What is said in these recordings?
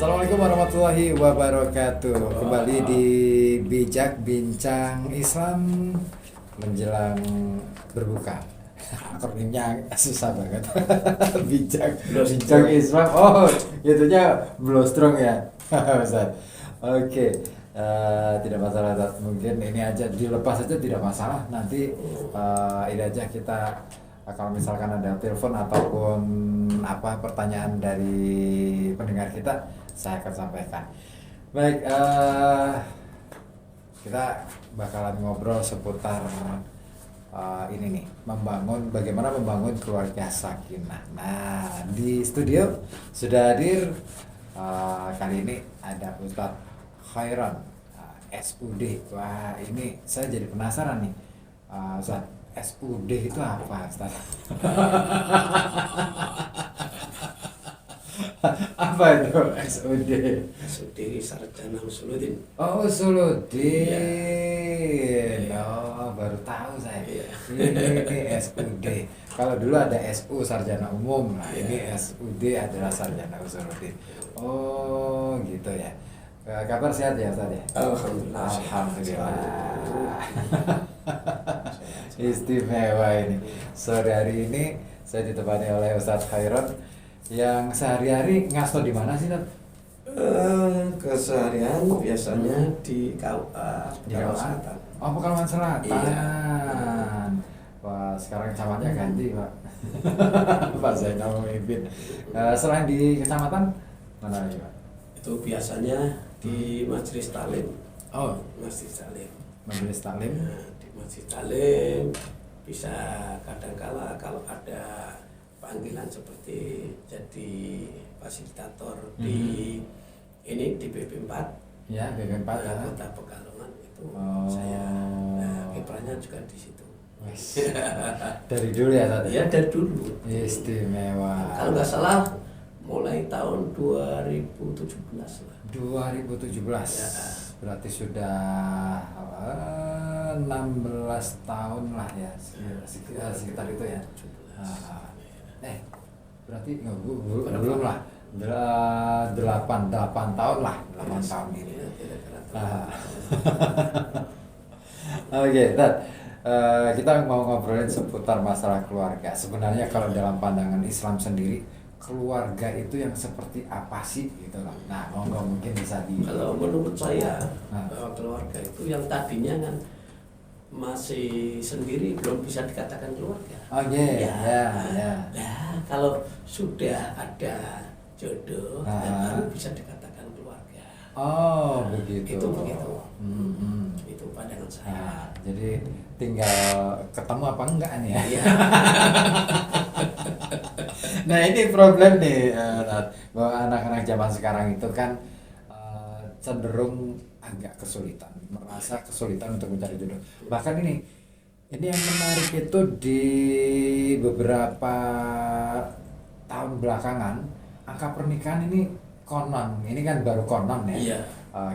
Assalamualaikum warahmatullahi wabarakatuh. Kembali di Bijak Bincang Islam menjelang berbuka. Akronimnya susah banget. Bijak Bincang Islam. Oh, itunya Blostrong ya, Ustaz. Oke. Tidak masalah, Ustaz. Mungkin ini aja dilepas aja tidak masalah. Nanti ini aja kita kalau misalkan ada telepon ataupun apa pertanyaan dari pendengar kita, saya akan sampaikan. Baik, kita bakalan ngobrol seputar ini nih, bagaimana membangun keluarga sakinah. Nah, di studio sudah hadir kali ini ada Ustadz Khairon, SUD. Wah, ini saya jadi penasaran nih, Ustadz. SUD itu apa, Ustaz? Apa itu SUD? SUD Sarjana Usuluddin. Oh, Usuluddin. Ya. Oh, baru tahu saya. Ya. Ini SUD. Kalau dulu ada SU Sarjana Umum, nah ini SUD adalah Sarjana Usuluddin. Oh, gitu ya. Kabar sehat ya, Ustaz ya? Alhamdulillah. Alhamdulillah. Istimewa ini. Sore hari ini saya ditemani oleh Ustadz Khairon yang sehari-hari ngaso di mana sih, Ustadz? Keseharian biasanya di KUA Pekalongan Selatan. Oh, Pekalongan Selatan. Iya. Wah, sekarang camatnya ganti, Pak. Pak Zainal memimpin. Selain di kecamatan mana lagi, Pak? Itu biasanya di Majelis Taklim. Oh, Majelis Taklim. Majelis Taklim. Nah, di Majelis Taklim bisa kadangkala kalau ada panggilan seperti jadi fasilitator di ini di BP4. Ya, BP4 ya. Kota Pekalongan itu Oh. saya. Nah, kiprahnya juga di situ. Wes. Dari dulu ya, Ustadz? Ya dari dulu. Istimewa. Kalau nggak salah mulai tahun 2017 lah. 2017. Ya. Berarti sudah 16 tahun lah ya, sekitar itu ya. Berarti belum lah. 8 tahun lah, 8 tahun ini. Ya, kira-kira Oke, Tad. Kita mau ngobrolin seputar masalah keluarga. Sebenarnya kalau dalam pandangan Islam sendiri, keluarga itu yang seperti apa sih gitu loh. Nah, monggo mungkin bisa Kalau menurut saya Nah. bahwa keluarga itu yang tadinya kan masih sendiri belum bisa dikatakan keluarga. Oke, ya. Nah, kalau sudah ada jodoh, baru bisa dikatakan keluarga. Oh, begitu. Itu begitu. Hmm. Itu pandangan saya. Nah, jadi tinggal ketemu apa enggak nih ya. Iya. Nah, ini problem nih, bahwa anak-anak zaman sekarang itu kan cenderung agak kesulitan, merasa kesulitan untuk mencari jodoh. Bahkan ini yang menarik itu di beberapa tahun belakangan, angka pernikahan ini konon, ini kan baru konon ya. Iya.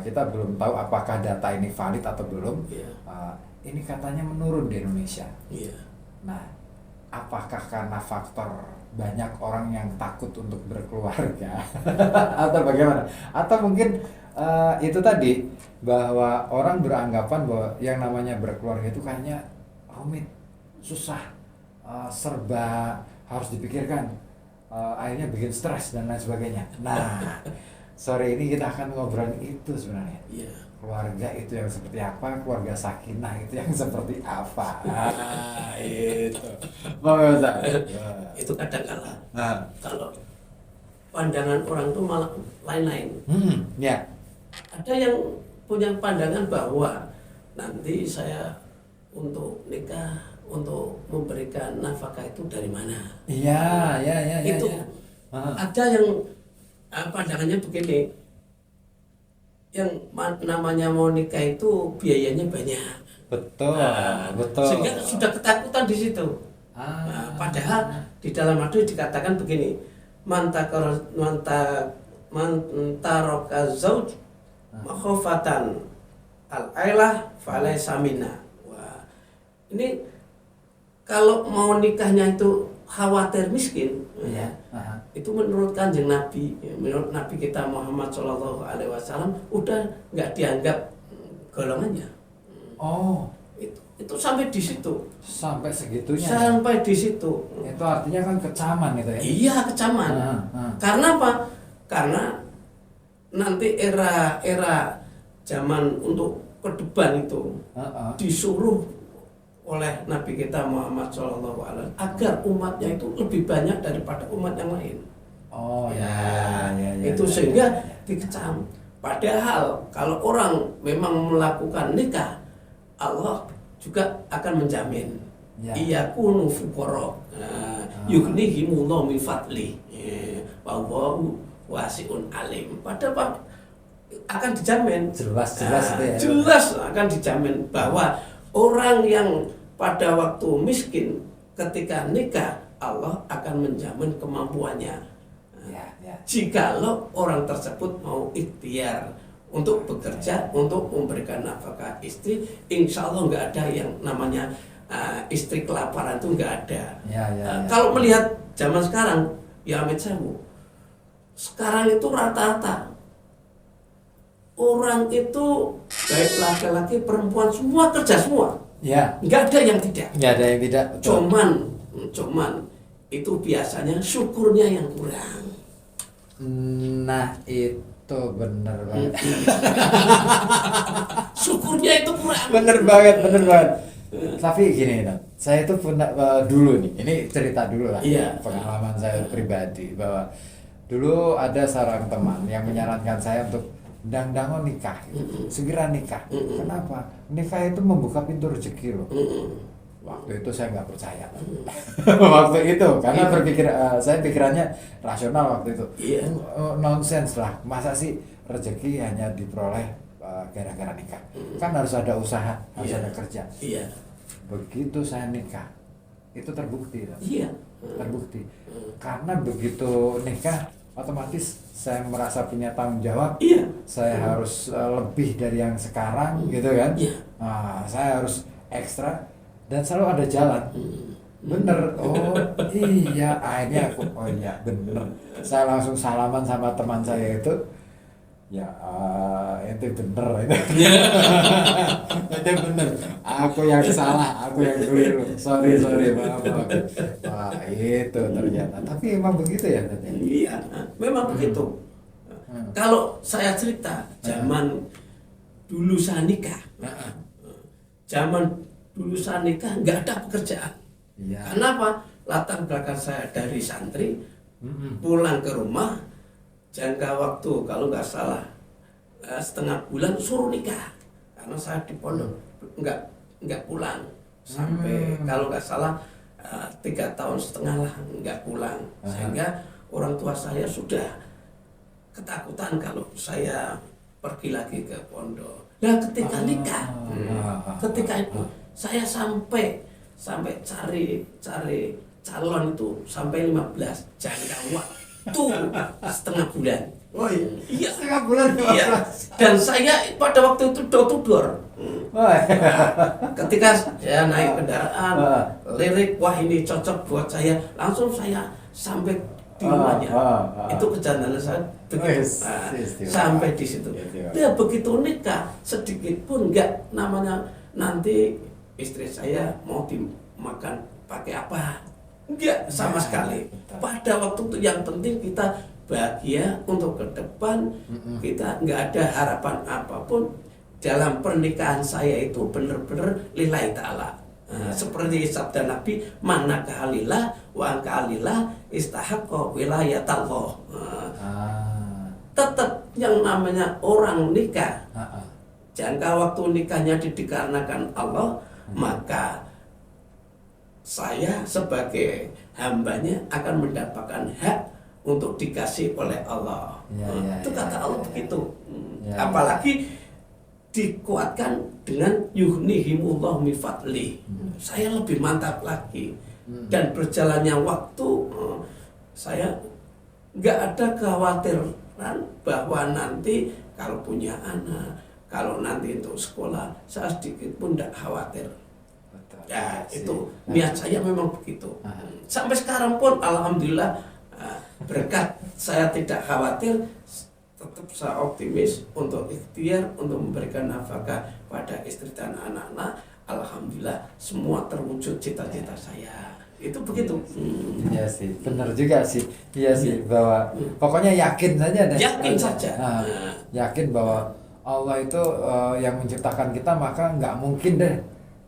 Kita belum tahu apakah data ini valid atau belum. Iya. Ini katanya menurun di Indonesia. Iya. Nah, apakah karena faktor banyak orang yang takut untuk berkeluarga atau bagaimana? Atau mungkin itu tadi, bahwa orang beranggapan bahwa yang namanya berkeluarga itu kayaknya rumit, susah, serba harus dipikirkan, akhirnya bikin stres dan lain sebagainya. Nah, sore ini kita akan ngobrolin itu sebenarnya. Iya. Keluarga itu yang seperti apa, keluarga sakinah itu yang seperti apa. Itu. Itu kadang-kala Nah. kalau pandangan orang tuh malah lain-lain. Ya. Ada yang punya pandangan bahwa nanti saya untuk nikah, untuk memberikan nafkah itu dari mana? Iya. Itu ada yang pandangannya begini, yang namanya mau nikah itu biayanya banyak. Betul. Sehingga sudah ketakutan di situ. Padahal di dalam hadis dikatakan begini, mantaroka zauj makhofatan al-ailah falaysa minna. Wah, ini kalau mau nikahnya itu khawatir miskin, Iya. ya, itu menurut Kanjeng Nabi, menurut Nabi kita Muhammad Shallallahu Alaihi Wasallam udah nggak dianggap golongannya. Oh, Itu sampai di situ. sampai segitunya. Sampai di situ. Itu artinya kan kecaman itu ya. Iya, kecaman. Karena apa? Karena nanti era zaman untuk ke depan itu disuruh oleh Nabi kita Muhammad SAW agar umatnya itu lebih banyak daripada umat yang lain. Oh Ya, ya. itu sehingga dikecam. Padahal kalau orang memang melakukan nikah, Allah juga akan menjamin. Ya. Iyakunu fuqara, yughnihimullahu min fadli. Wa huwa wasi'un alim. Padahal akan dijamin. Jelas itu ya. Jelas akan dijamin bahwa orang yang pada waktu miskin ketika nikah, Allah akan menjamin kemampuannya. Ya. Jikalau orang tersebut mau ikhtiar untuk bekerja, untuk memberikan nafkah istri, insya Allah nggak ada yang namanya istri kelaparan, itu nggak ada. Ya. Kalau melihat zaman sekarang, ya Amit Sewu, sekarang itu rata-rata orang itu baik laki-laki perempuan semua kerja semua. Ya. Nggak ada yang tidak. Nggak ada yang tidak. Betul. Cuman itu biasanya syukurnya yang kurang. Nah itu bener banget. Syukurnya itu kurang. bener banget. Tapi gini, saya itu pernah dulu nih. Ini cerita dulu lah. Iya. Pengalaman saya pribadi bahwa dulu ada seorang teman yang menyarankan saya untuk dango nikah, segera nikah. Kenapa? Nikah itu membuka pintu rezeki loh. Waktu itu saya nggak percaya. Waktu itu karena saya pikirannya rasional waktu itu. Iya. Nonsens lah. Masa sih rezeki hanya diperoleh gara-gara nikah? Kan harus ada usaha, harus ada kerja. Iya. Begitu saya nikah, itu terbukti. Iya. Terbukti. Karena begitu nikah, otomatis saya merasa punya tanggung jawab. Iya. Saya harus lebih dari yang sekarang, gitu kan? Iya. Nah, saya harus ekstra dan selalu ada jalan. Bener. Oh iya, akhirnya aku oh iya bener. Saya langsung salaman sama teman saya itu. Ya, itu bener itu. Itu bener. Aku yang salah, aku yang keliru. Sorry, maaf. Wah, itu ternyata. Tapi emang begitu ya ternyata. Iya, memang begitu. Kalau saya cerita zaman dulu saya nikah, zaman dulu saya nikah nggak ada pekerjaan. Iya. Kenapa? Latar belakang saya dari santri, pulang ke rumah, jangka waktu kalau nggak salah setengah bulan suruh nikah. Karena saya di pondok nggak pulang sampai kalau nggak salah 3,5 tahun lah nggak pulang. Sehingga orang tua saya sudah ketakutan kalau saya pergi lagi ke pondok. Nah ketika nikah, ketika itu saya sampai cari calon itu sampai 15 jangka waktu setengah bulan. Oh iya, setengah bulan. Iya. Dan saya pada waktu itu door to door. Ketika saya naik kendaraan, lirik wah ini cocok buat saya, langsung saya sampai di rumahnya. Itu kejantanan saya begitu. Sampai di situ. Dia begitu nikah, sedikit pun nggak namanya nanti istri saya mau dimakan pakai apa? Enggak sama sekali. Pada waktu itu yang penting kita bahagia untuk ke depan. Kita nggak ada harapan apapun. Dalam pernikahan saya itu benar-benar lillahi ta'ala. Seperti sabda Nabi, mana kehalillah wa kehalillah istahaqqa wilayatallah. Tetap yang namanya orang nikah, jangka waktu nikahnya dikarenakan Allah, maka saya sebagai hambanya akan mendapatkan hak untuk dikasih oleh Allah. Itu kata Allah begitu. Apalagi dikuatkan dengan yughnihimullahu min fadli. Saya lebih mantap lagi. Dan berjalannya waktu, saya nggak ada kekhawatiran bahwa nanti kalau punya anak, kalau nanti untuk sekolah, saya sedikit pun tidak khawatir. Ya itu niat saya memang begitu. Sampai sekarang pun alhamdulillah berkat saya tidak khawatir, tetap saya optimis untuk ikhtiar untuk memberikan nafkah pada istri dan anak-anak. Alhamdulillah semua terwujud cita-cita saya. Itu begitu. Iya sih, benar juga sih. Iya sih, bahwa pokoknya yakin saja deh. Yakin saja. Yakin bahwa Allah itu yang menciptakan kita, maka nggak mungkin deh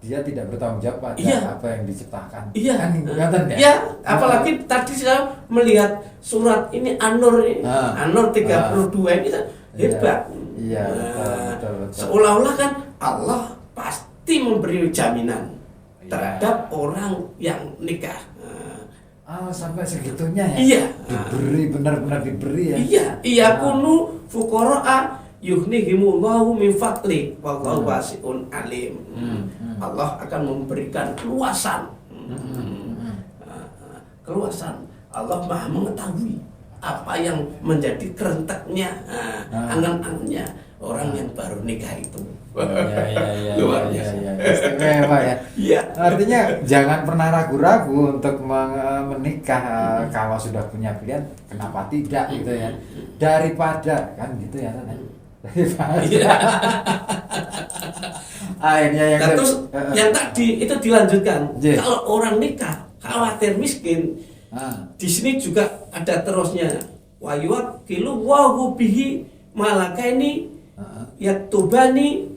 dia tidak bertanggung jawab pada apa yang diciptakan. Iya. Kan kelihatan ya? Iya, apalagi tadi saya melihat surat ini An-Nur ini. An-Nur 32 ini kan hebat. Iya, betul. Seolah-olah kan Allah pasti memberi jaminan terhadap orang yang nikah. Sampai segitunya ya? Iya. Diberi, benar-benar diberi ya? Iya kunu fuqara'a yughnihimullahu min fadli wallahu wasi'un alim. Allah akan memberikan keluasan. Keluasan. Allah Maha mengetahui apa yang menjadi kerentaknya, angan-angannya orang yang baru nikah itu. Luar biasa. Istimewa ya. Iya. Artinya jangan pernah ragu-ragu untuk menikah. Kalau sudah punya pilihan, kenapa tidak gitu ya? Daripada kan gitu ya, daripada. Akhirnya terus yang tadi itu dilanjutkan. Kalau orang nikah khawatir miskin, di sini juga ada terusnya. Wa yuwakkilu wahu bihi malakaini yaktubani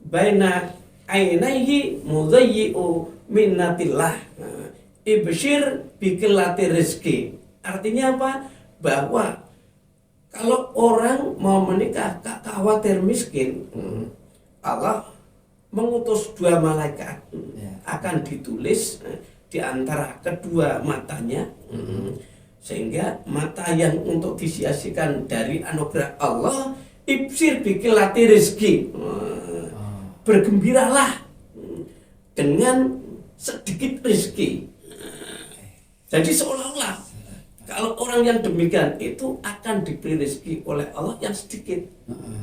baina ainaihi mudayyi'u minnatillah. Ibshir bikillati rizki. Artinya apa? Bahwa kalau orang mau menikah khawatir miskin, Allah mengutus 2 malaikat akan ditulis di antara kedua matanya, sehingga mata yang untuk disia-siakan dari anugerah Allah, ibsir bikillati rizki, bergembiralah dengan sedikit rezeki. Jadi seolah-olah kalau orang yang demikian itu akan diberi rezeki oleh Allah yang sedikit,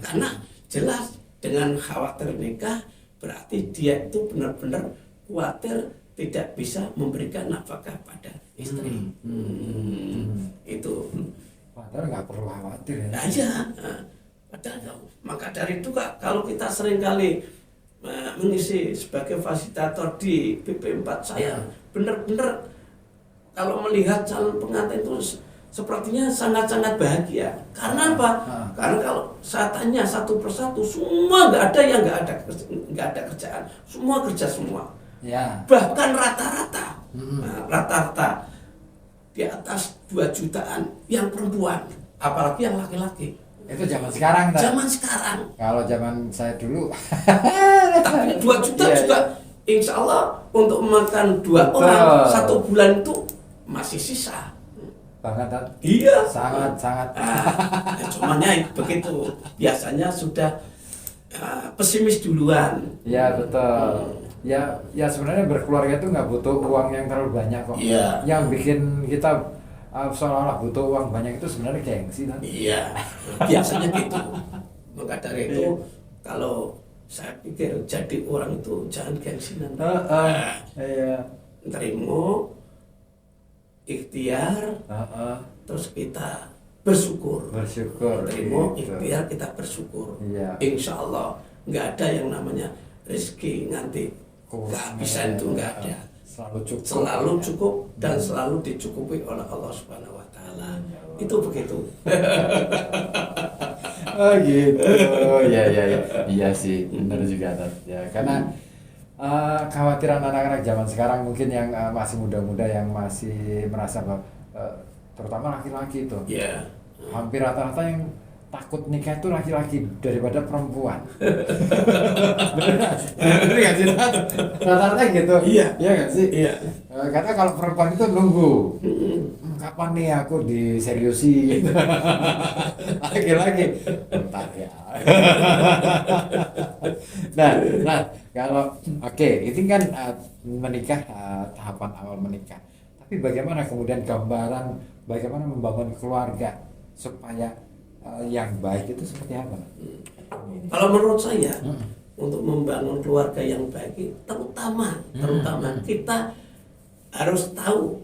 karena jelas dengan khawatir nikah berarti dia itu benar-benar khawatir tidak bisa memberikan nafkah pada istri. Itu. Padahal nggak perlu khawatir ya. Nah, iya. Padahal maka dari itu kalau kita seringkali mengisi sebagai fasilitator di BP4 saya benar-benar kalau melihat calon pengantin itu sepertinya sangat-sangat bahagia. Karena apa? Karena kalau saya tanya satu persatu, semua nggak ada yang nggak ada kerjaan, semua kerja semua. Ya. Bahkan rata-rata di atas 2 jutaan yang perempuan, apalagi yang laki-laki. Itu zaman sekarang kan? Zaman sekarang. Kalau zaman saya dulu. Tapi 2 juta juga, insya Allah untuk makan 2 orang 1 bulan itu masih sisa. Banget kan? Iya. Sangat. Cuman ya begitu. Biasanya sudah pesimis duluan. Ya betul. Ya sebenarnya berkeluarga itu nggak butuh uang yang terlalu banyak kok. Iya. Yang bikin kita seolah-olah butuh uang banyak itu sebenarnya gengsi kan? Iya. Biasanya gitu. Maka dari itu kalau saya pikir jadi orang itu jangan gengsinan. Iya. Terima, ikhtiar, terus kita bersyukur. Terima, ikhtiar, kita bersyukur. Iya. Insya Allah nggak ada yang namanya rezeki nanti kehabisan, itu nggak ada. Selalu cukup dan selalu dicukupi oleh Allah Subhanahu Wa Taala. Itu begitu. Oh gitu. Iya sih, benar juga ya. Karena kekhawatiran anak-anak zaman sekarang mungkin yang masih muda-muda yang masih merasa bahwa terutama laki-laki itu. Yeah. Hampir rata-rata yang takut nikah itu laki-laki daripada perempuan. Bener nggak sih? Rata-rata gitu. Iya nggak sih? Iya. Karena kalau perempuan itu nunggu. Kapan nih aku diseriusi gitu. Laki-laki bentar ya. Nah kalau ini kan menikah, tahapan awal menikah. Tapi bagaimana kemudian gambaran bagaimana membangun keluarga supaya yang baik itu seperti apa? Kalau menurut saya untuk membangun keluarga yang baik, terutama kita harus tahu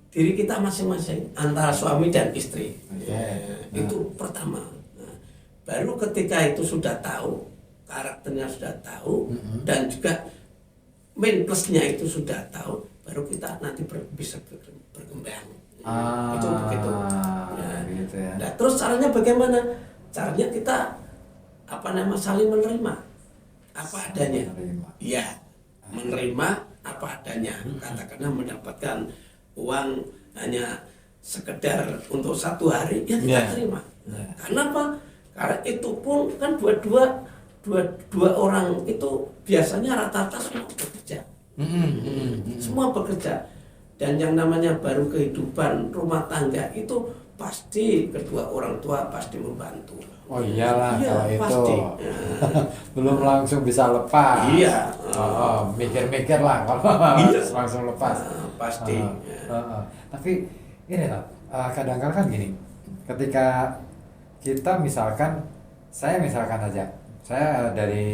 diri kita masing-masing antara suami dan istri. Itu pertama. Nah, baru ketika itu sudah tahu, karakternya sudah tahu, dan juga main plusnya itu sudah tahu, baru kita nanti bisa berkembang. Itu begitu. Gitu ya. Nah, terus caranya bagaimana? Caranya kita saling menerima apa adanya. Iya, menerima apa adanya. Katakanlah mendapatkan uang hanya sekedar untuk 1 hari, ya kita terima. Karena apa? Karena itu pun kan dua orang itu biasanya rata-rata semua bekerja. Semua bekerja. Dan yang namanya baru kehidupan rumah tangga itu pasti kedua orang tua pasti membantu. Oh iyalah, kalau pasti. itu belum langsung bisa lepas. Iya. Mikir-mikir lah kalau langsung lepas. Pasti. Tapi ini kadang-kadang kan gini, ketika kita saya misalkan aja, saya dari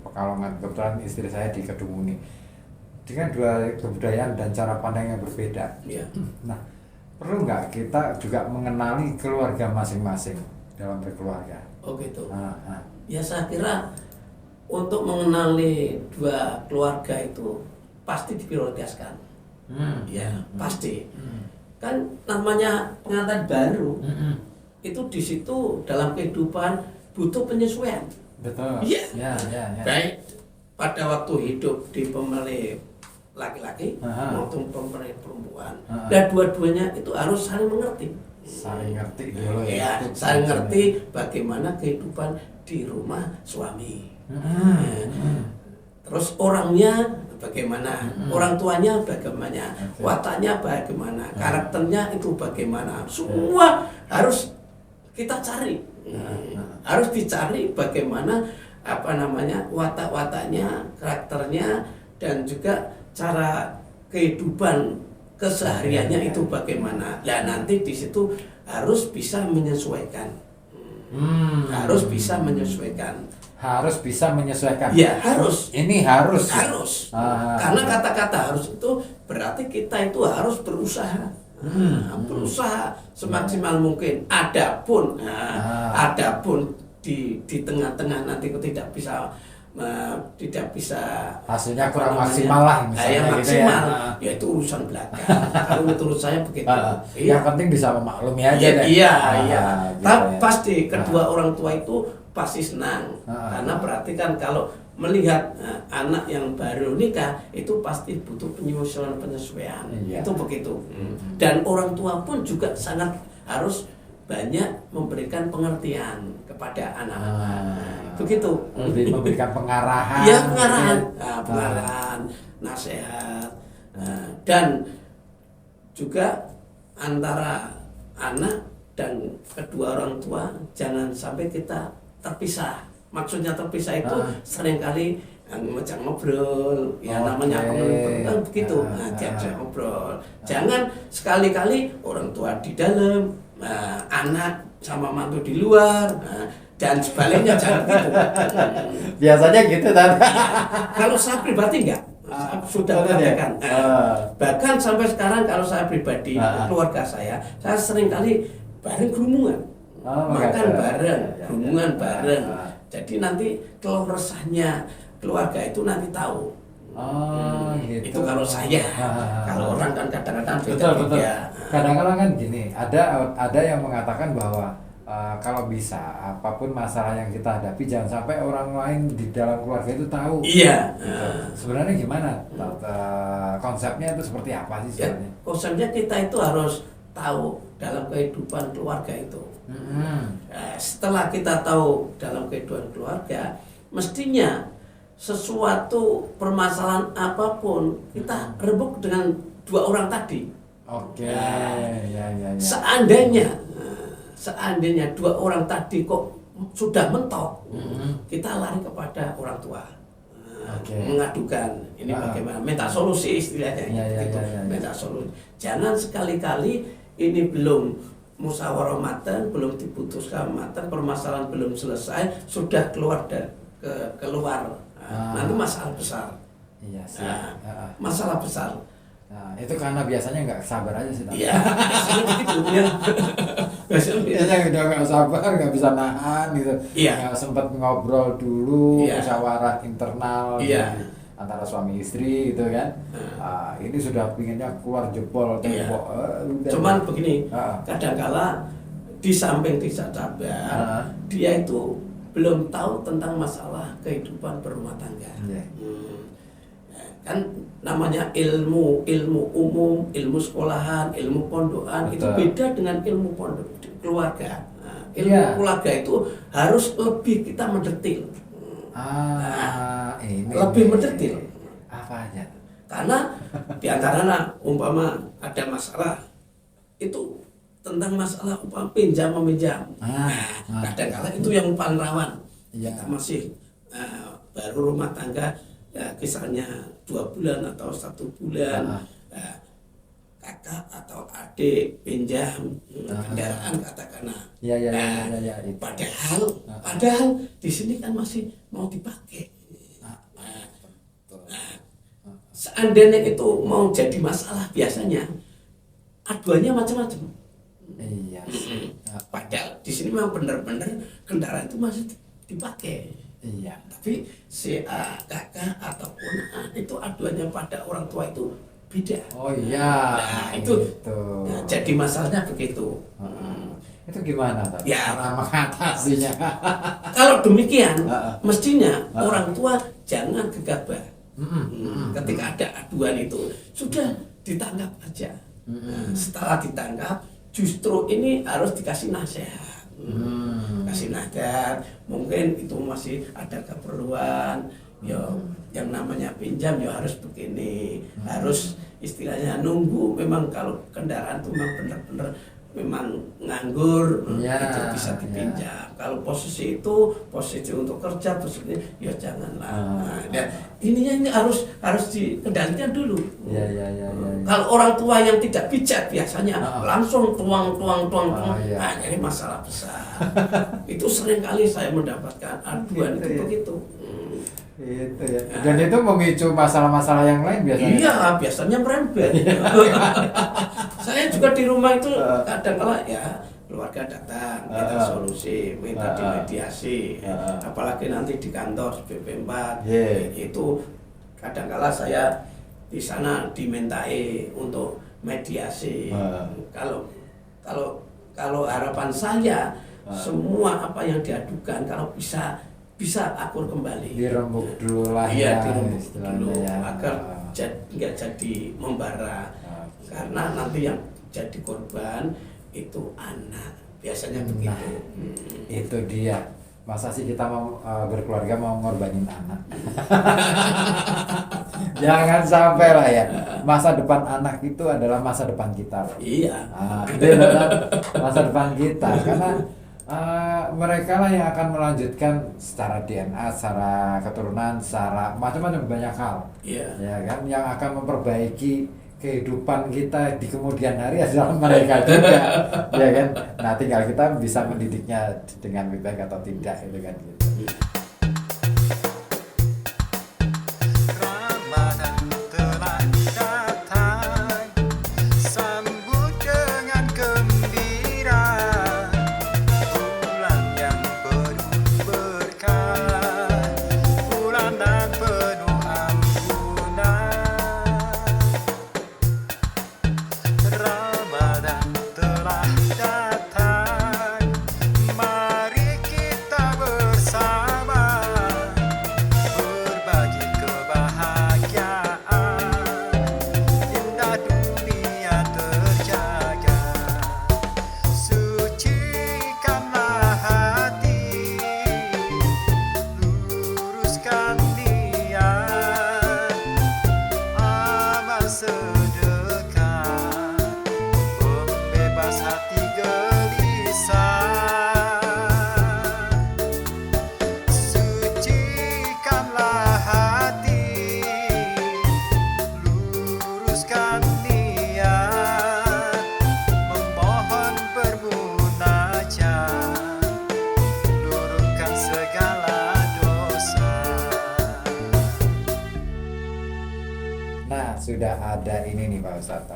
Pekalongan, kebetulan istri saya di Kedunguni, dengan 2 kebudayaan dan cara pandang yang berbeda. Iya. Nah, perlu nggak kita juga mengenali keluarga masing-masing dalam berkeluarga? Oh gitu. Ya saya kira untuk mengenali 2 keluarga itu pasti diprioritaskan. Ya pasti. Kan namanya pengantin baru, itu di situ dalam kehidupan butuh penyesuaian. Betul. Iya. Ya. Baik pada waktu hidup di pemilih laki-laki maupun pemilih perempuan. Dan dua-duanya itu harus saling mengerti. Saling ngerti dulu ya. Saling ngerti bagaimana kehidupan di rumah suami. Terus orangnya bagaimana, orang tuanya bagaimana, wataknya bagaimana, karakternya itu bagaimana. Semua harus kita cari. Harus dicari bagaimana watak-wataknya, karakternya, dan juga cara kehidupan kesehariannya itu bagaimana. Nah nanti di situ harus bisa menyesuaikan. Harus bisa menyesuaikan. Harus bisa menyesuaikan. Ya harus. Ini harus. Harus. Karena kata-kata harus itu berarti kita itu harus berusaha. Berusaha semaksimal mungkin. Adapun di tengah-tengah nanti tidak bisa hasilnya kurang maksimal lah misalnya maksimal, gitu ya. Ya itu urusan belakang. Kalau menurut saya begitu. Yang penting bisa memaklumi aja deh. Iya. Gitu Tapi ya. pasti kedua orang tua itu pasti senang. Karena berarti kan kalau melihat anak yang baru nikah itu pasti butuh penyesuaian. Itu begitu. Dan orang tua pun juga sangat harus banyak memberikan pengertian kepada anak-anak. Begitu. Memberikan pengarahan. Iya, pengarahan, nasihat, dan juga antara anak dan kedua orang tua jangan sampai kita terpisah. Maksudnya terpisah itu seringkali ngajak ngobrol, namanya komunikasi begitu. Diajak ngobrol. Jangan sekali-kali orang tua di dalam, anak sama mantu di luar, dan sebaliknya jangan gitu. Biasanya gitu kan. Kalau saya pribadi enggak, sudah praktekkan. Bahkan sampai sekarang kalau saya pribadi, keluarga saya sering kali bareng gerumungan, makan bareng, gerumungan bareng. Jadi nanti keluh resahnya keluarga itu nanti tahu. Gitu. Itu kalau saya. Kalau orang kan kadang-kadang betul. beda. Kadang-kadang kan gini, ada yang mengatakan bahwa kalau bisa apapun masalah yang kita hadapi jangan sampai orang lain di dalam keluarga itu tahu. Iya. Gitu. Sebenarnya gimana? Konsepnya itu seperti apa sih sebenarnya? Ya, konsepnya kita itu harus tahu dalam kehidupan keluarga itu. Setelah kita tahu dalam kehidupan keluarga, mestinya sesuatu permasalahan apapun kita rebut dengan 2 orang tadi. Oke. Ya. Seandainya 2 orang tadi kok sudah mentok, kita lari kepada orang tua. Mengadukan ini bagaimana, minta solusi istilahnya. Minta solusi. Jangan sekali-kali ini belum musyawarah matang, belum diputuskan matang, permasalahan belum selesai, sudah keluar keluar. Nanti masalah besar. Iya sih. Masalah besar. Nah, itu karena biasanya nggak sabar aja sih. Iya, biasanya begitu ya. Biasanya udah nggak sabar, nggak bisa nahan gitu. Iya. Nggak sempat ngobrol dulu, Iya. musyawarah internal Iya. antara suami istri gitu kan. Ini sudah pinginnya keluar jebol Iya. tembok. Cuman begini, Ah. kadangkala di samping tidak sabar, dia itu belum tahu tentang masalah kehidupan berumah tangga. Iya. Kan namanya ilmu umum, ilmu sekolahan, ilmu pondokan itu Betul. beda dengan ilmu pondok keluarga. Ilmu Iya. keluarga itu harus lebih kita mendetil. Ini Lebih mendetil. apa aja? Karena diantaranya umpama ada masalah itu tentang masalah umpama pinjam meminjam. Kadang-kala itu yang paling rawan. Iya. Kita masih baru rumah tangga, ya kisahnya 2 bulan atau 1 bulan. Kakak atau adik pinjam kendaraan katakanlah. Iya. Padahal di sini kan masih mau dipakai. Seandainya itu mau jadi masalah biasanya aduannya macam-macam. Iya sih. Padahal di sini memang benar-benar kendaraan itu masih dipakai. Iya. Tapi si kakak ataupun itu aduannya pada orang tua itu beda. Oh iya. Nah, itu gitu. ya, jadi masalahnya begitu. Itu gimana Pak? Ya. Cara mengatasinya. Kalau demikian, mestinya orang tua jangan gegabah. Ketika ada aduan itu sudah ditangkap aja. Setelah ditangkap, justru ini harus dikasih nasihat. Kasih nasihat, mungkin itu masih ada keperluan. Yang namanya pinjam ya harus begini, harus istilahnya nunggu. Memang kalau kendaraan itu memang benar-benar memang nganggur, itu bisa dipinjam. Kalau posisi itu posisi untuk kerja, posisi ya janganlah. Ininya ini harus dikendalikan dulu. Iya. Kalau orang tua yang tidak bijak biasanya langsung tuang. Iya. Ini masalah besar. Itu sering kali saya mendapatkan aduan itu begitu. Itu ya. Dan itu memicu masalah-masalah yang lain biasanya. Iya, biasanya merembet. Saya juga di rumah itu kadang-kala ya keluarga datang, minta solusi, minta dimediasi. Apalagi nanti di kantor BP4 itu kadang-kala saya di sana dimintai untuk mediasi. Kalau harapan saya semua apa yang diadukan kalau bisa akur kembali. Dirembuk dulu lah. Iya, ya, dirembuk istilahnya dulu ya. agar nggak jadi membara. Karena nanti yang jadi korban itu anak. Biasanya begitu. Itu dia. Masa sih kita mau berkeluarga mau ngorbanin anak? Jangan sampai lah ya. Masa depan anak itu adalah masa depan kita. Iya. Itu adalah masa depan kita karena mereka lah yang akan melanjutkan secara DNA, secara keturunan, secara macam-macam banyak hal. Iya. Ya kan, yang akan memperbaiki kehidupan kita di kemudian hari adalah mereka juga, ya kan. Nah, tinggal kita bisa mendidiknya dengan lebih baik atau tidak, itu kan gitu. Ramadan telah datang, sambut dengan gembira, bulan yang penuh berkah, bulan dan penuh ampunan. Ramadan telah datang, mari kita bersama berbagi kebahagiaan, indah dunia terjaga. Sucikanlah hati, luruskan niat, amal sedekah, pembebas hati gelisah. Sucikanlah hati, luruskan niat, memohon bermunajat, luruhkan segala dosa. ada ini nih Pak Ustadz,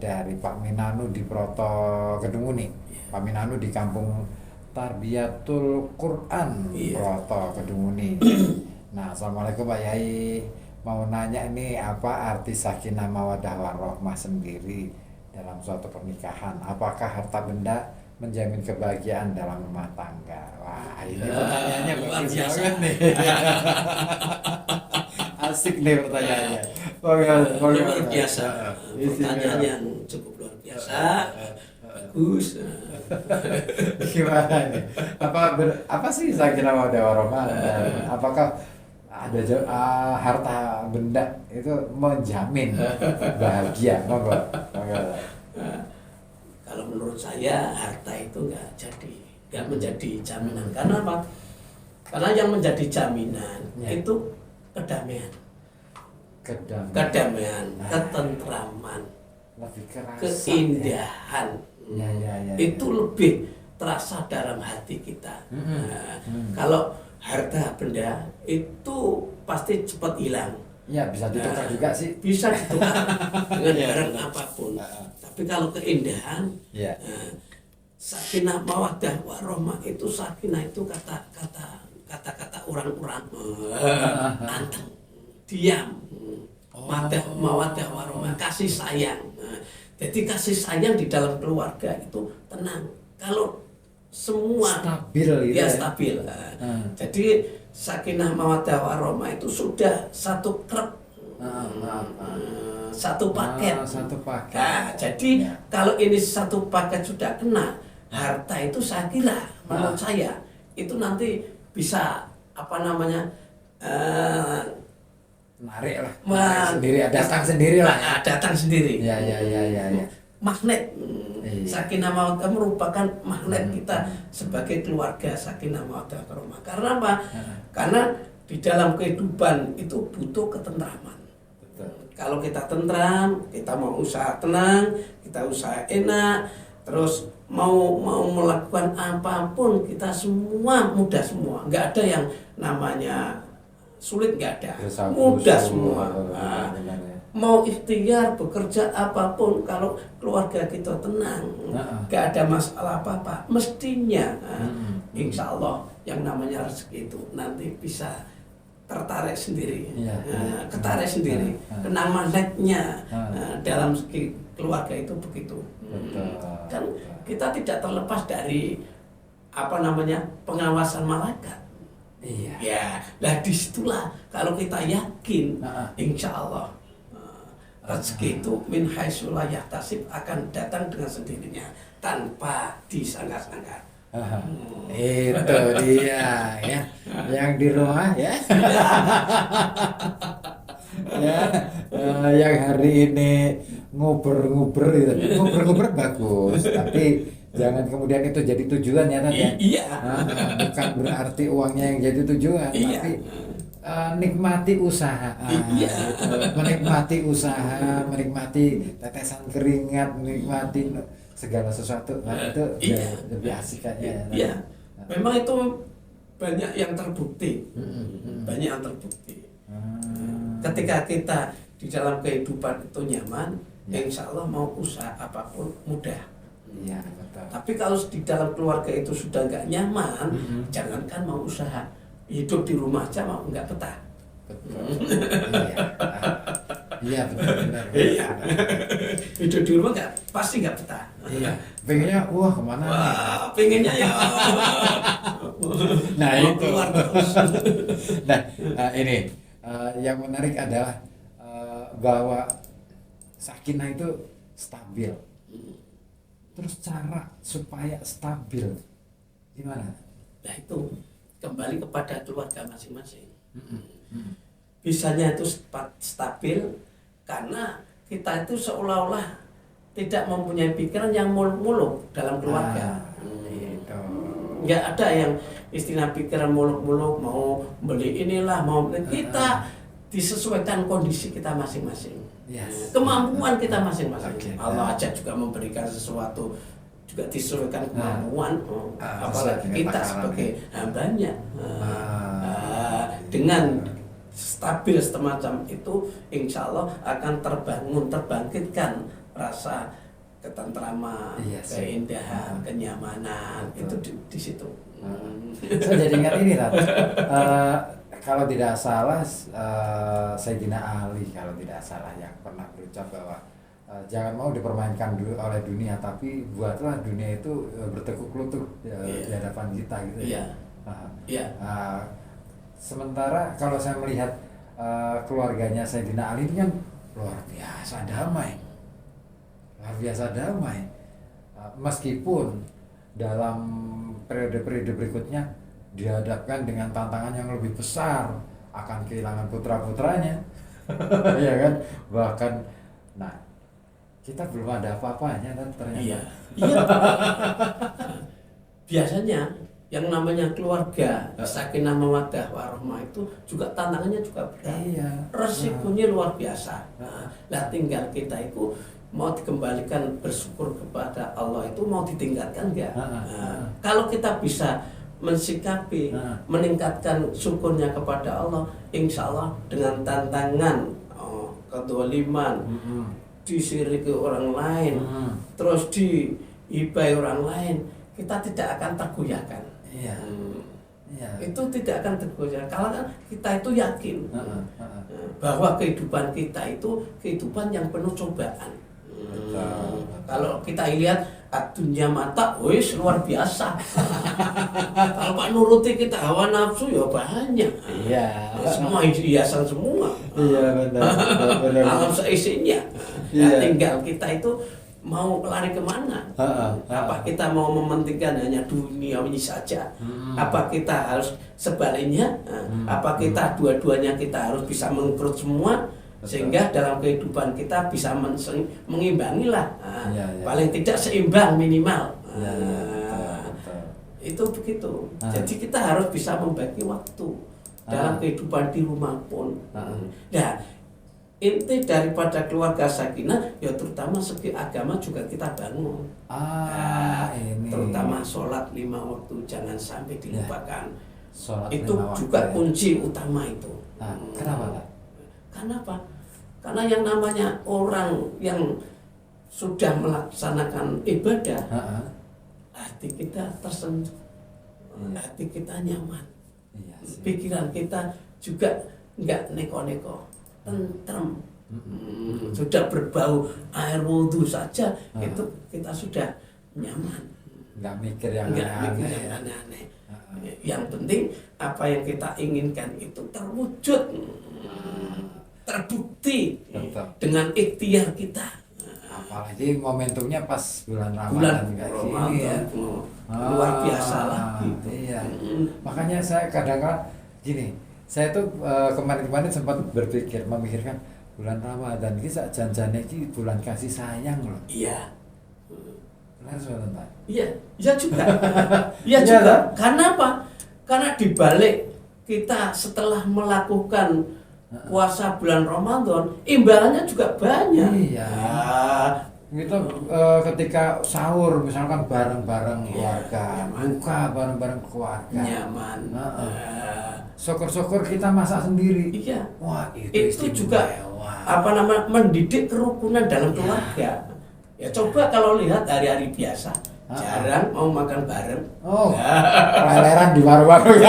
dari Pak Minanu di Proto Kedung Muni. Pak Minanu di Kampung Tarbiyatul Quran, Proto Kedung Muni. Nah, Assalamualaikum Pak Yai, mau nanya ini apa arti sakinah mawaddah warahmah sendiri dalam suatu pernikahan? Apakah harta benda menjamin kebahagiaan dalam rumah tangga? Wah, ini pertanyaannya bagus banget nih. Asik nih pertanyaannya. Luar biasa. Pertanyaan yang cukup luar biasa. Bagus. Gimana nih? Apa sih sakinah mawaddah warahmah? Dan apakah ada harta benda itu menjamin bahagia? Monggo. Kalau menurut saya harta itu nggak menjadi jaminan. Karena apa? Karena yang menjadi jaminan itu kedamaian, ketentraman, keindahan. Itu lebih terasa dalam hati kita. Kalau harta benda itu pasti cepat hilang. Ya, bisa ditukar juga sih. Bisa ditukar dengan barang apapun. Tapi kalau keindahan, sakinah mawaddah warahmah itu, sakinah itu kata-kata orang-orang anteng, diam, mawaddah warahmah, kasih sayang. Jadi kasih sayang di dalam keluarga itu tenang. Kalau semua stabil gitu, stabil. Jadi sakinah mawaddah warahmah itu sudah satu krep, satu paket. Nah, jadi kalau ini satu paket sudah kena, harta itu saya kira menurut saya itu nanti bisa menarik lah, datang sendiri lah. Datang sendiri. Ya. Magnet. Sakinah mawaddah merupakan magnet kita sebagai keluarga sakinah mawaddah warahmah. Karena apa? Karena di dalam kehidupan itu butuh ketentraman. Betul. Kalau kita tentram, kita mau usaha tenang, kita usaha enak, terus mau melakukan apapun kita semua mudah semua. Nggak ada yang namanya sulit, nggak ada. Mudah semua. Mau ikhtiar bekerja apapun, kalau keluarga kita tenang, nggak ada masalah apa-apa, mestinya insya Allah yang namanya rezeki itu nanti bisa tertarik sendiri, ketarik sendiri, kena magnetnya dalam segi keluarga itu begitu. Kan kita tidak terlepas dari pengawasan malaikat. Ya, nah disitulah kalau kita yakin, insya Allah rezeki itu min haitsu la yahtasib akan datang dengan sendirinya tanpa disangka-sangka. Itu dia ya, yang di rumah ya. Yang hari ini nguber-nguber gitu. Nguber-nguber bagus, tapi jangan kemudian itu jadi tujuan ya tadi. Iya. Bukan berarti uangnya yang jadi tujuan, tapi nikmati usaha, menikmati usaah, menikmati tetesan keringat, menikmati segala sesuatu. Itu lebih asik aja. Iya. Memang itu banyak yang terbukti, Ketika kita di dalam kehidupan itu nyaman, insya Allah mau usaha apapun mudah. Iya, betul. Tapi kalau di dalam keluarga itu sudah nggak nyaman, jangankan mau usaha, hidup di rumah aja mau nggak betah. Betul. Iya, benar. Iya. Hidup di rumah pasti nggak betah. Iya. Pengennya kemana? Pengennya ya. Nah mau itu. Keluar terus. Ini yang menarik adalah bahwa sakinah itu stabil. Terus cara supaya stabil gimana? Nah itu kembali kepada keluarga masing-masing. Bisanya itu stabil karena kita itu seolah-olah tidak mempunyai pikiran yang muluk-muluk dalam keluarga. Nggak ada yang istilah pikiran muluk-muluk mau beli inilah mau kita disesuaikan kondisi kita masing-masing. Kemampuan kita masing-masing. Allah aja juga memberikan sesuatu juga disesuaikan kemampuan, apalagi kita sebagai hambanya dengan stabil semacam itu, insya Allah akan terbangkitkan rasa ketentraman, Iya sih. keindahan, kenyamanan. Betul. Itu di situ. Saya jadi ingat ini Rat. Kalau tidak salah Sayyidina Ali kalau tidak salah yang pernah berucap bahwa jangan mau dipermainkan oleh dunia, tapi buatlah dunia itu bertekuk lutut di hadapan kita gitu ya. Iya. Sementara kalau saya melihat keluarganya Sayyidina Ali ini kan luar biasa damai. Meskipun dalam periode-periode berikutnya dihadapkan dengan tantangan yang lebih besar, akan kehilangan putra-putranya. Iya kan? Bahkan kita belum ada apa-apanya dan ternyata. Iya. Biasanya yang namanya keluarga sakinah mawaddah warahmah itu juga tantangannya juga berat. Iya. Resikonya luar biasa. Lah tinggal kita itu mau dikembalikan bersyukur kepada Allah itu mau ditingkatkan enggak? Kalau kita bisa mensikapi, meningkatkan syukurnya kepada Allah, insya Allah dengan tantangan kedoliman, disiriki orang lain, terus dihibai orang lain, kita tidak akan tergoyahkan. Iya. Itu tidak akan tergoyahkan. Kalau kan kita itu yakin bahwa kehidupan kita itu kehidupan yang penuh cobaan. Kalau kita lihat dunia mata, wis luar biasa. Kalau Pak nuruti kita hawa nafsu ya banyak. Iya. Semua hiasan semua. Iya benar. Alam seisinya. Iya. Tinggal kita itu mau lari kemana? Apa kita mau mementingkan hanya dunia ini saja? Apa kita harus sebaliknya? Apa kita dua-duanya kita harus bisa mengkerut semua? Sehingga dalam kehidupan kita bisa mengimbangi lah, paling tidak seimbang minimal. Betul. Itu begitu. Jadi kita harus bisa membagi waktu dalam kehidupan di rumah pun. Nah, inti daripada keluarga sakinah ya terutama segi agama juga kita bangun. Ini. Terutama sholat 5 waktu jangan sampai dilupakan. Sholat Itu 5 waktu, juga ya. kunci utama itu. Kenapa Pak? Kenapa? Karena yang namanya orang yang sudah melaksanakan ibadah, hati kita tersentuh, hati kita nyaman, pikiran kita juga nggak neko-neko, tentrem. Sudah berbau air wudhu saja, itu kita sudah nyaman. Nggak mikir yang aneh-aneh. Yang penting apa yang kita inginkan itu terwujud, terbukti. Betul. Dengan ikhtiar kita. Apalagi momentumnya pas bulan Ramadan kayak gini ya. Luar biasa lah. Iya. Makanya saya kadang-kadang gini, saya tuh kemarin-kemarin sempat memikirkan bulan Ramadan ini sak janjane iki bulan kasih sayang loh. Iya. Benar soalnya Pak. Iya, iya juga. Iya juga. Karena apa? Karena dibalik kita setelah melakukan puasa bulan Ramadan, imbalannya juga banyak. Iya. Gitu ketika sahur misalkan bareng-bareng keluarga, buka bareng-bareng keluarga. Nyaman. Syukur-syukur kita masak sendiri. Iya. Wah, itu juga mendidik kerukunan dalam keluarga. Ya coba kalau lihat hari-hari biasa, jarang mau makan bareng. Leleran di warung-warung.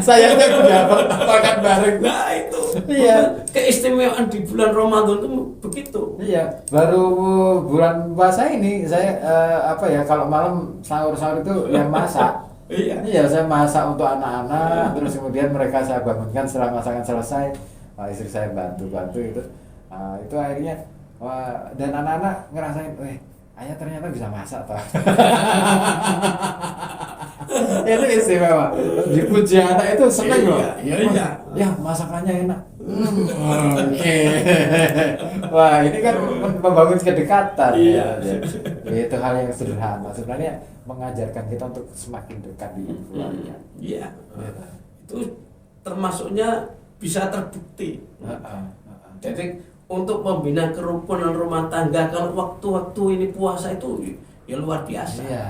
Saya udah makan bareng. Nah itu. Iya. Keistimewaan di bulan Ramadan itu begitu. Iya. Baru bulan puasa ini saya kalau malam sahur-sahur itu yang masak. Iya, saya masak untuk anak-anak, terus kemudian mereka saya bangunkan setelah masakan selesai, istri saya bantu-bantu itu. Itu akhirnya dan anak-anak ngerasain, ayah ternyata bisa masak toh. Itu istimewa. Dipuji anak itu seneng loh. Iya. Ya masakannya enak. Oke. Wah ini kan membangun kedekatan. Iya. Itu hal yang sederhana. Sebenarnya mengajarkan kita untuk semakin dekat di keluarga. Iya. Itu termasuknya bisa terbukti. Jadi untuk membina kerukunan rumah tangga kalau waktu-waktu ini puasa itu ya luar biasa. Iya.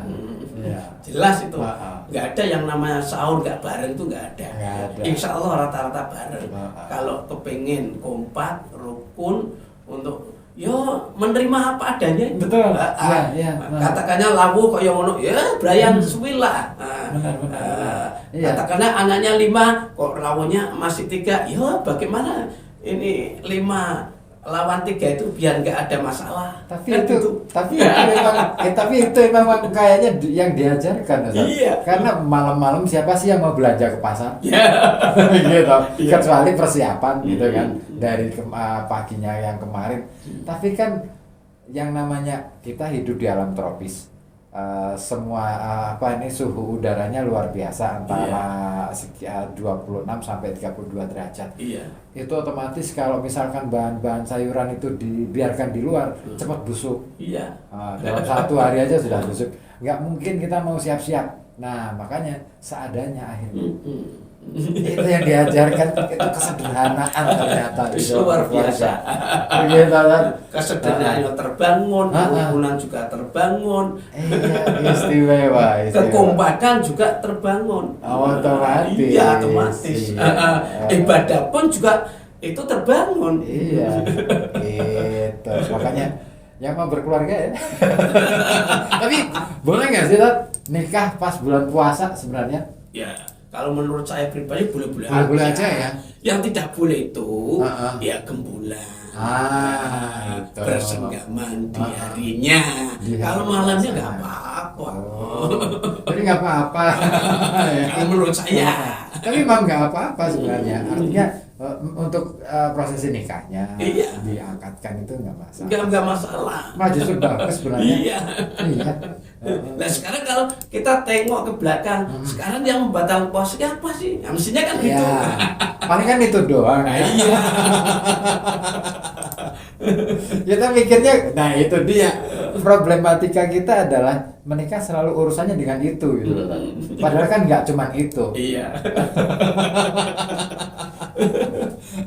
Iya. Jelas itu. Ah, ah. Nggak ada yang namanya sahur nggak bareng itu nggak ada. Nggak ada. Insya Allah rata-rata bareng. Ah, ah. Kalau kepengen kompak, rukun untuk yo menerima apa adanya. Betul. Iya, iya. Katakannya lawu kok yang ngono, ya Brian suwil lah. Benar. Iya. Katakannya anaknya 5, kok lawunya masih 3, ya bagaimana ini 5 lawan 3 itu biar nggak ada masalah. Tapi Kan itu, gitu. tapi itu memang kayaknya yang diajarkan, Ustaz. Iya. Karena malam-malam siapa sih yang mau belanja ke pasar? Ya. Gitu. Iya. Kecuali persiapan gitu kan dari paginya yang kemarin. Tapi kan yang namanya kita hidup di alam tropis. Semua suhu udaranya luar biasa antara sekitar 26 sampai 32 derajat. Iya. Itu otomatis kalau misalkan bahan-bahan sayuran itu dibiarkan di luar cepat busuk. Iya. Dalam 1 hari aja sudah busuk. Nggak mungkin kita mau siap-siap. Nah makanya seadanya akhirnya. Itu yang diajarkan, itu kesederhanaan ternyata. Itu luar biasa. Begitu kan? Kesederhanaannya terbangun, kerukunan juga terbangun, Iya, istimewa. kekompakan juga terbangun. Otomatis. Iya, otomatis. Iya. Ibadah pun juga itu terbangun. Iya, gitu. Makanya yang mau berkeluarga ya. Tapi boleh nggak sih Tat, nikah pas bulan puasa sebenarnya? Ya, kalau menurut saya pribadi boleh-boleh Boleh-boleh aja ya. Yang tidak boleh itu ya gembulan. Itu. Bersenggama di harinya. Kalau malamnya nggak apa-apa. Jadi nggak apa-apa. Kalau menurut saya. Tapi memang nggak apa-apa sebenarnya. Artinya untuk prosesi nikahnya diangkatkan itu nggak masalah. Nggak masalah. Malah justru bagus sebenarnya. Iya. Iya. Nah sekarang kalau kita tengok ke belakang, sekarang yang membatalkan puasa apa sih? Ya, mestinya kan gitu. Iya. Paling kan itu doang. Iya. Kita mikirnya, nah itu dia problematika kita adalah menikah selalu urusannya dengan itu gitu. Padahal kan nggak cuma itu. Iya.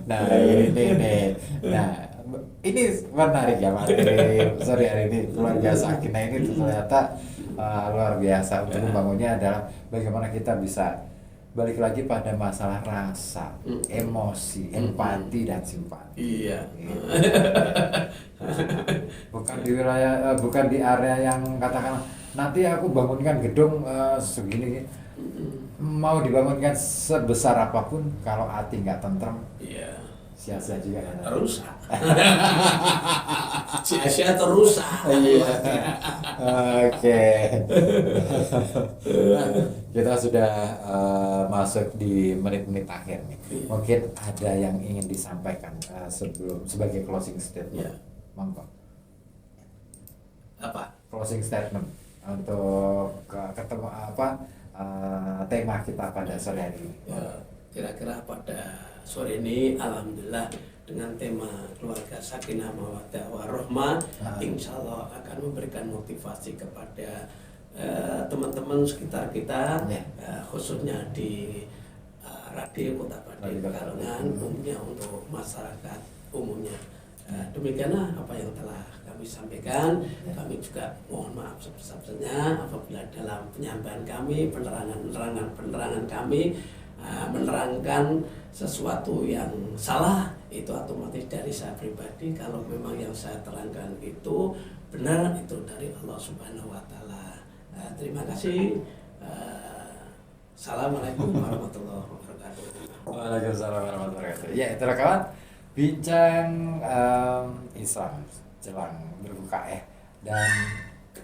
Nah ini, nah ini menarik ya Mas. Sorry hari ini keluarga Sakinah ini ternyata luar biasa. Untuk membangunnya adalah bagaimana kita bisa balik lagi pada masalah rasa, emosi, empati dan simpati. Iya. Bukan di wilayah, bukan di area yang katakan nanti aku bangunkan gedung segini, mau dibangunkan sebesar apapun kalau hati nggak tentrem, Iya. sia-sia juga ya. Rusak. Sia-sia terusak. Iya. Oke. Kita sudah masuk di menit-menit akhir nih. Mungkin ada yang ingin disampaikan sebelum sebagai closing statement. Ya. Monggo. Apa? Closing statement untuk ketemu tema kita pada sore hari ini. Ya, kira-kira pada sore ini alhamdulillah dengan tema keluarga sakinah mawaddah warahmah, insya Allah akan memberikan motivasi kepada teman-teman sekitar kita, khususnya di Radio Kota Pati Pekalongan, umumnya untuk masyarakat umumnya. Demikianlah apa yang telah kami sampaikan. Kami juga mohon maaf sebesar-besarnya apabila dalam penyampaian kami, penerangan kami menerangkan sesuatu yang salah, itu otomatis dari saya pribadi. Kalau memang yang saya terangkan itu benar, itu dari Allah Subhanahu wa Ta'ala. Terima kasih. Assalamualaikum warahmatullahi wabarakatuh. Waalaikumsalam warahmatullahi wabarakatuh. Ya, itulah kawan, bincang Islam jelang berbuka ya. Dan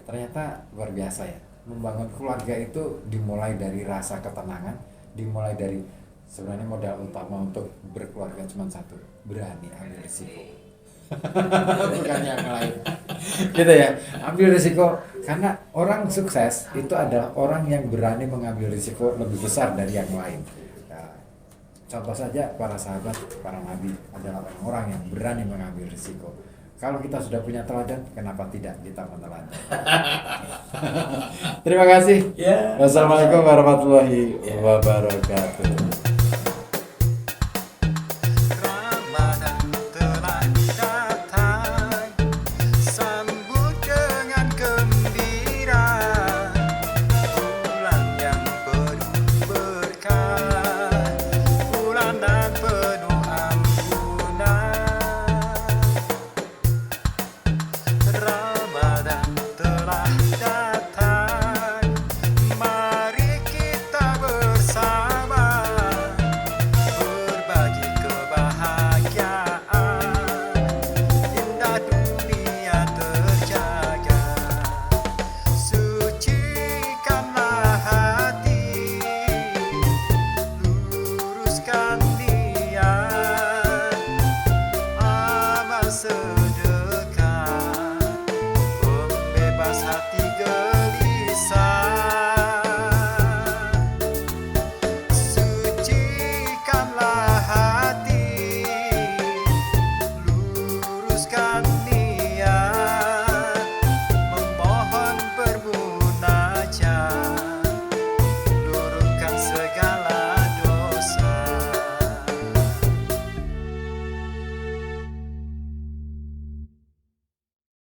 ternyata luar biasa ya. Membangun keluarga itu dimulai dari rasa ketenangan, dimulai dari sebenarnya modal utama untuk berkeluarga cuma satu, berani ambil risiko. Bukan yang lain. Gitu ya, ambil risiko, karena orang sukses itu adalah orang yang berani mengambil risiko lebih besar dari yang lain. Nah, contoh saja para sahabat, para nabi adalah orang-orang yang berani mengambil risiko. Kalau kita sudah punya teladan, kenapa tidak kita meneladani? Terima kasih. Ya. Wassalamualaikum warahmatullahi wabarakatuh.